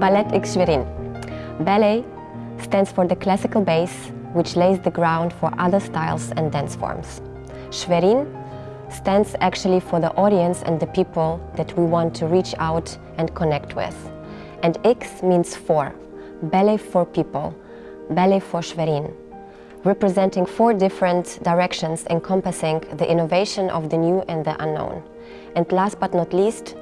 Ballett Schwerin. Ballet stands for the classical base, which lays the ground for other styles and dance forms. Schwerin stands actually for the audience and the people that we want to reach out and connect with. And X means for, ballet for people, ballet for Schwerin, representing 4 different directions encompassing the innovation of the new and the unknown. And last but not least,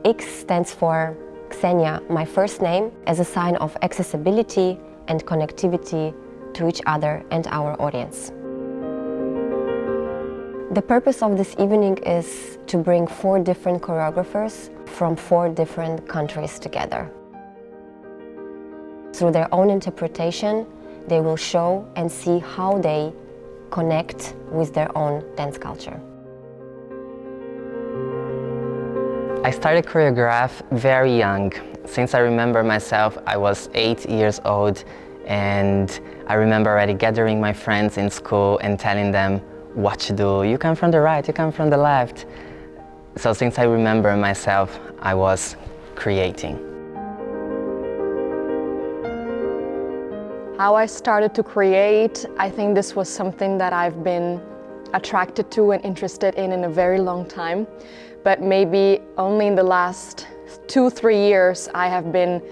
X stands for Xenia, my first name, as a sign of accessibility and connectivity to each other and our audience. The purpose of this evening is to bring 4 different choreographers from 4 different countries together. Through their own interpretation, they will show and see how they connect with their own dance culture. I started choreograph very young. Since I remember myself, I was 8 years old, and I remember already gathering my friends in school and telling them what to do. You come from the right, you come from the left. So since I remember myself, I was creating. How I started to create, I think this was something that I've been attracted to and interested in a very long time. But maybe only in the last 2-3 years I have been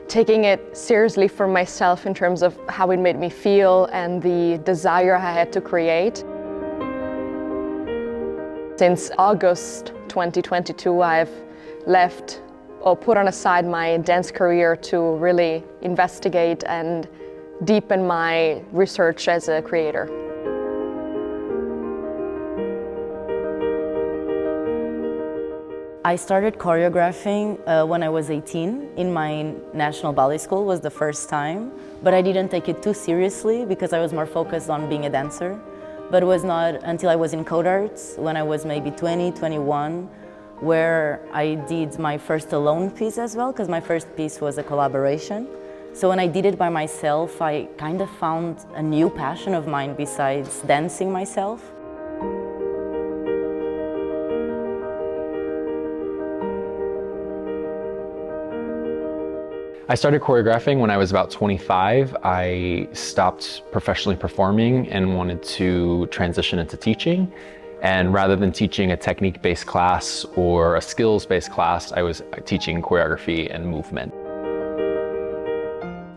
taking it seriously for myself in terms of how it made me feel and the desire I had to create. Since August 2022, I've left or put on aside my dance career to really investigate and deepen my research as a creator. I started choreographing when I was 18 in my national ballet school. Was the first time, but I didn't take it too seriously because I was more focused on being a dancer. But it was not until I was in Code Arts, when I was maybe 20, 21, where I did my first alone piece as well, because my first piece was a collaboration. So when I did it by myself, I kind of found a new passion of mine besides dancing myself. I started choreographing when I was about 25. I stopped professionally performing and wanted to transition into teaching. And rather than teaching a technique-based class or a skills-based class, I was teaching choreography and movement.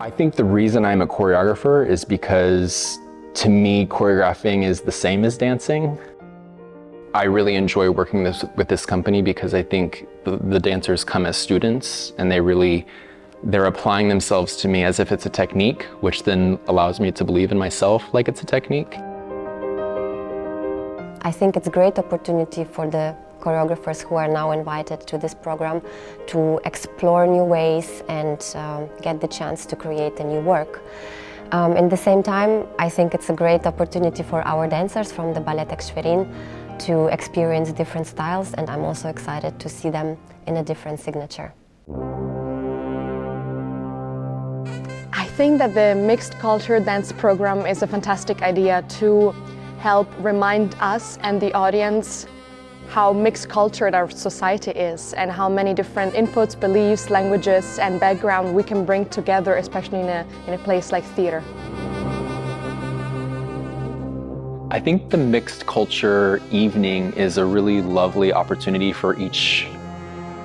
I think the reason I'm a choreographer is because, to me, choreographing is the same as dancing. I really enjoy working with this company because I think the dancers come as students and they're applying themselves to me as if it's a technique, which then allows me to believe in myself like it's a technique. I think it's a great opportunity for the choreographers who are now invited to this program to explore new ways and get the chance to create a new work. At the same time, I think it's a great opportunity for our dancers from the Ballett Schwerin to experience different styles, and I'm also excited to see them in a different signature. I think that the mixed culture dance program is a fantastic idea to help remind us and the audience how mixed cultured our society is and how many different inputs, beliefs, languages and background we can bring together, especially in a place like theater. I think the mixed culture evening is a really lovely opportunity for each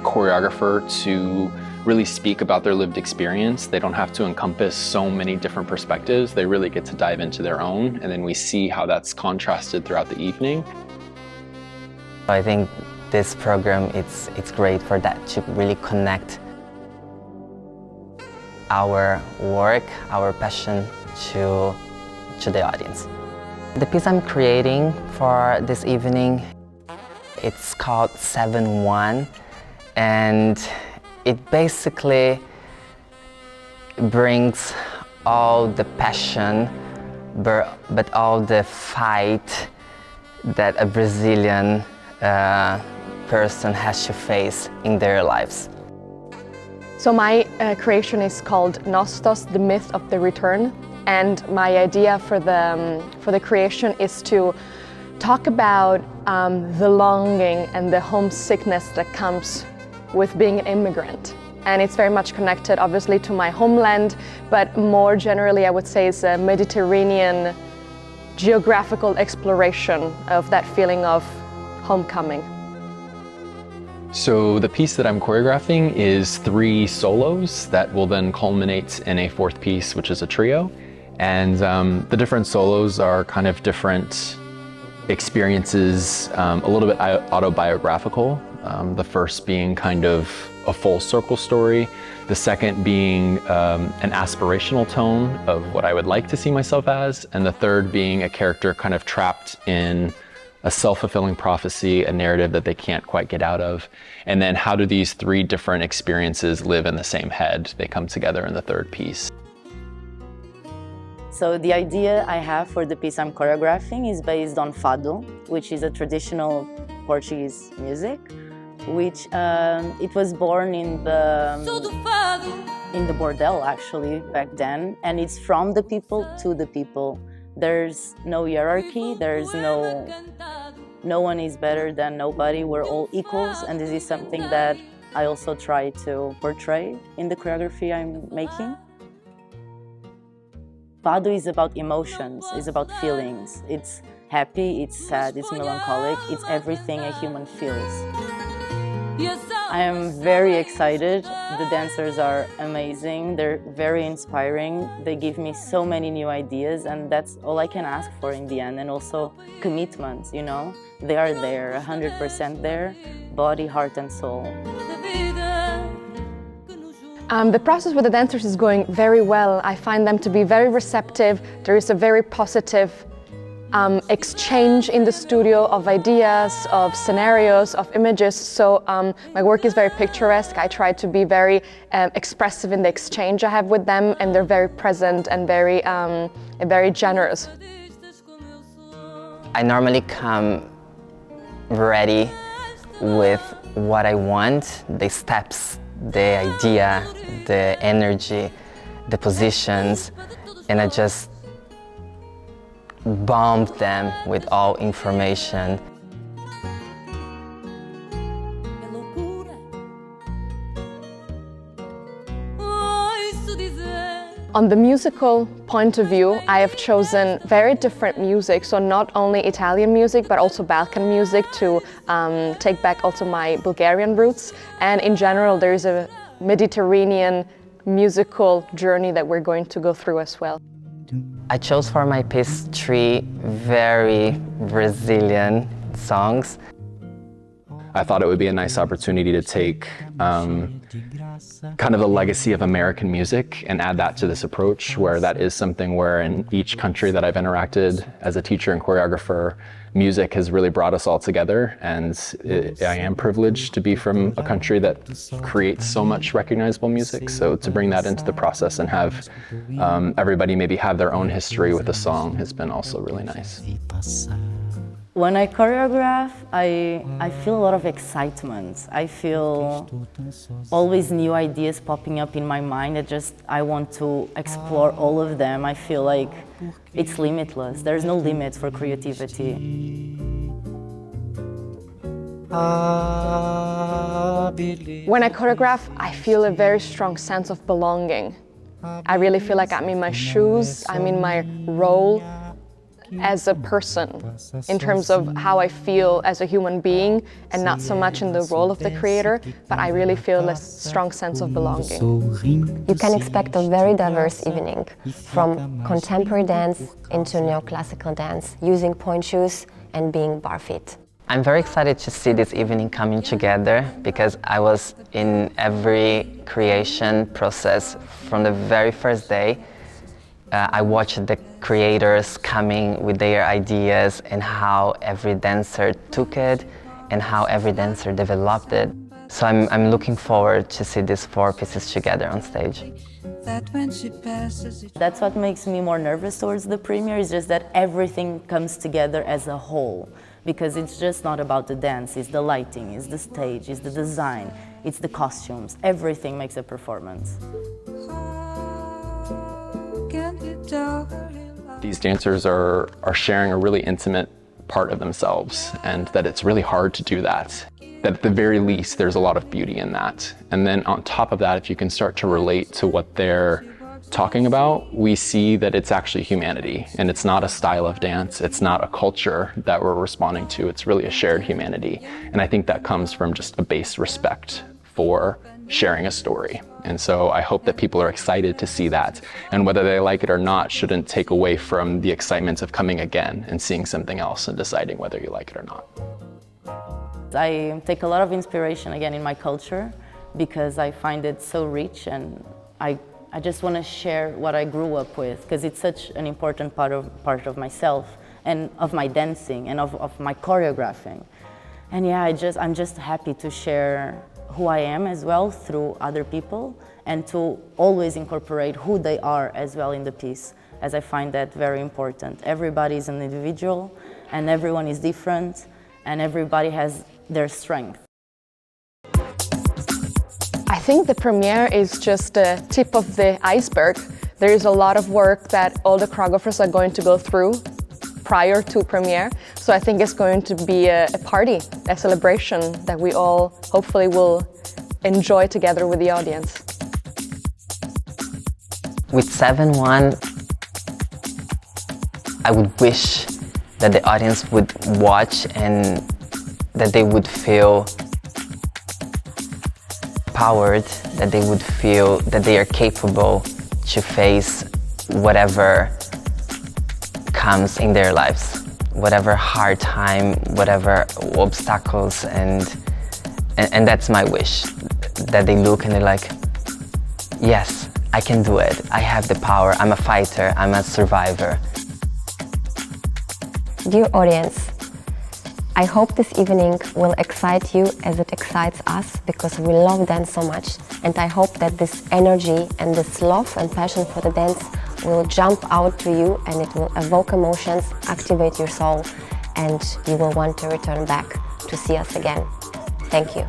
choreographer to really speak about their lived experience. They don't have to encompass so many different perspectives. They really get to dive into their own, and then we see how that's contrasted throughout the evening. I think this program, it's great for that, to really connect our work, our passion to the audience. The piece I'm creating for this evening, it's called 7-1, and it basically brings all the passion, but all the fight that a Brazilian person has to face in their lives. So my creation is called Nostos, the myth of the return, and my idea for the creation is to talk about the longing and the homesickness that comes with being an immigrant. and it's very much connected obviously to my homeland, but more generally I would say it's a Mediterranean geographical exploration of that feeling of homecoming. So the piece that I'm choreographing is 3 solos that will then culminate in a 4th piece, which is a trio. And the different solos are kind of different experiences, a little bit autobiographical. The first being kind of a full circle story. The second being an aspirational tone of what I would like to see myself as. And the third being a character kind of trapped in a self-fulfilling prophecy, a narrative that they can't quite get out of. And then how do these 3 different experiences live in the same head? They come together in the 3rd piece. So the idea I have for the piece I'm choreographing is based on fado, which is a traditional Portuguese music, which it was born in the bordel actually back then, and it's from the people to the people. There's no hierarchy, there's no one is better than nobody, we're all equals, and this is something that I also try to portray in the choreography I'm making. Fado is about emotions, it's about feelings. It's happy, it's sad, it's melancholic, it's everything a human feels. I am very excited. The dancers are amazing. They're very inspiring. They give me so many new ideas, and that's all I can ask for in the end. And also commitment, you know? They are there, 100% there, body, heart, and soul. The process with the dancers is going very well. I find them to be very receptive. There is a very positive exchange in the studio of ideas, of scenarios, of images. So my work is very picturesque. I try to be very expressive in the exchange I have with them, and they're very present and very generous. I normally come ready with what I want, the steps, the idea, the energy, the positions, and I just bomb them with all information. On the musical point of view, I have chosen very different music, so not only Italian music, but also Balkan music to take back also my Bulgarian roots. And in general, there is a Mediterranean musical journey that we're going to go through as well. I chose for my piece 3 very Brazilian songs. I thought it would be a nice opportunity to take kind of the legacy of American music and add that to this approach, where that is something where in each country that I've interacted as a teacher and choreographer, music has really brought us all together, and I am privileged to be from a country that creates so much recognizable music, so to bring that into the process and have everybody maybe have their own history with a song has been also really nice. When I choreograph, I feel a lot of excitement. I feel always new ideas popping up in my mind. I want to explore all of them. I feel like it's limitless. There's no limits for creativity. When I choreograph, I feel a very strong sense of belonging. I really feel like I'm in my shoes, I'm in my role as a person, in terms of how I feel as a human being, and not so much in the role of the creator, but I really feel a strong sense of belonging. You can expect a very diverse evening, from contemporary dance into neoclassical dance, using point shoes and being barefeet. I'm very excited to see this evening coming together because I was in every creation process from the very first day. I watched the creators coming with their ideas and how every dancer took it and how every dancer developed it. So I'm looking forward to see these 4 pieces together on stage. That's what makes me more nervous towards the premiere, is just that everything comes together as a whole. Because it's just not about the dance, it's the lighting, it's the stage, it's the design, it's the costumes. Everything makes a performance. These dancers are sharing a really intimate part of themselves, and that it's really hard to do that. that at the very least, there's a lot of beauty in that. And then on top of that, if you can start to relate to what they're talking about, we see that it's actually humanity, and it's not a style of dance, it's not a culture that we're responding to, it's really a shared humanity. And I think that comes from just a base respect for sharing a story. And so I hope that people are excited to see that, and whether they like it or not shouldn't take away from the excitement of coming again and seeing something else and deciding whether you like it or not. I take a lot of inspiration again in my culture because I find it so rich, and I just want to share what I grew up with, because it's such an important part of myself and of my dancing and of my choreographing. And yeah, I'm just happy to share who I am as well through other people, and to always incorporate who they are as well in the piece, as I find that very important. Everybody is an individual, and everyone is different, and everybody has their strength. I think the premiere is just the tip of the iceberg. There is a lot of work that all the choreographers are going to go through prior to premiere. So I think it's going to be a party, a celebration that we all hopefully will enjoy together with the audience. With 7-1, I would wish that the audience would watch and that they would feel empowered, that they would feel that they are capable to face whatever comes in their lives, whatever hard time, whatever obstacles, and that's my wish, that they look and they're like, yes, I can do it, I have the power, I'm a fighter, I'm a survivor. Dear audience, I hope this evening will excite you as it excites us, because we love dance so much, and I hope that this energy and this love and passion for the dance will jump out to you, and it will evoke emotions, activate your soul, and you will want to return back to see us again. Thank you.